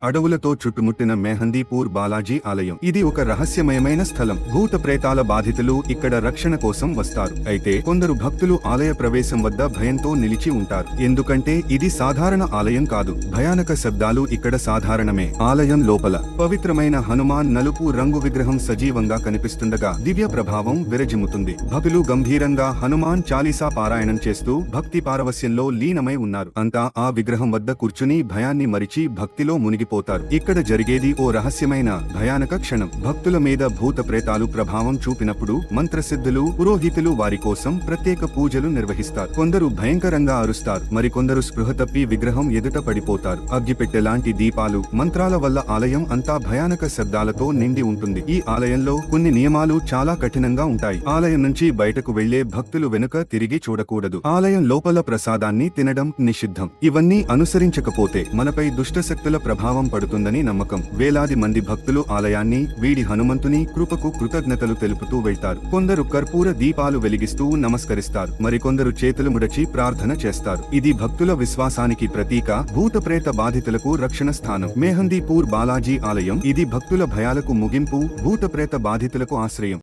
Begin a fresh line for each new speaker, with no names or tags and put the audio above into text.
అడవులతో చుట్టుముట్టిన మెహందీపూర్ బాలాజీ ఆలయం. ఇది ఒక రహస్యమయమైన స్థలం. భూత ప్రేతాల బాధితులు ఇక్కడ రక్షణ కోసం వస్తారు. అయితే కొందరు భక్తులు ఆలయ ప్రవేశం వద్ద భయంతో నిలిచి ఉంటారు. ఎందుకంటే ఇది సాధారణ ఆలయం కాదు. భయానక శబ్దాలు ఇక్కడ సాధారణమే. ఆలయం లోపల పవిత్రమైన హనుమాన్ నలుపు రంగు విగ్రహం సజీవంగా కనిపిస్తుండగా దివ్య ప్రభావం విరజిమ్ముతుంది. భక్తులు గంభీరంగా హనుమాన్ చాలీసా పారాయణం చేస్తూ భక్తి పారవస్యంలో లీనమై ఉన్నారు. అంతా ఆ విగ్రహం వద్ద కూర్చుని భయాన్ని మరిచి భక్తిలో మునిగిపోతారు. ఇక్కడ జరిగేది ఓ రహస్యమైన భయానక క్షణం. భక్తుల మీద భూత ప్రేతాలు ప్రభావం చూపినప్పుడు మంత్రసిద్ధులు పురోహితులు వారి కోసం ప్రత్యేక పూజలు నిర్వహిస్తారు. కొందరు భయంకరంగా అరుస్తారు, మరికొందరు స్పృహ తప్పి విగ్రహం ఎదుట పడిపోతారు. అగ్గిపెట్టెలాంటి దీపాలు మంత్రాల వల్ల ఆలయం అంతా భయానక శబ్దాలతో నిండి ఉంటుంది. ఈ ఆలయంలో కొన్ని నియమాలు చాలా కఠినంగా ఉంటాయి. ఆలయం నుంచి బయటకు వెళ్లే భక్తులు వెనుక తిరిగి చూడకూడదు. ఆలయం లోపల ప్రసాదాన్ని తినడం నిషిద్ధం. ఇవన్నీ అనుసరించకపోతే మనపై దుష్టశక్తుల ప్రభావం పడుతుందని నమ్మకం. వేలాది మంది భక్తులు ఆలయాన్ని వీడి హనుమంతుని కృపకు కృతజ్ఞతలు తెలుపుతూ వెళ్తారు. కొందరు కర్పూర దీపాలు వెలిగిస్తూ నమస్కరిస్తారు, మరికొందరు చేతులు ముడచి ప్రార్థన చేస్తారు. ఇది భక్తుల విశ్వాసానికి ప్రతీక. భూత ప్రేత బాధితులకు రక్షణ స్థానం. మెహందీపూర్ బాలాజీ ఆలయం ఇది భక్తుల భయాలకు ముగింపు, భూత ప్రేత బాధితులకు ఆశ్రయం.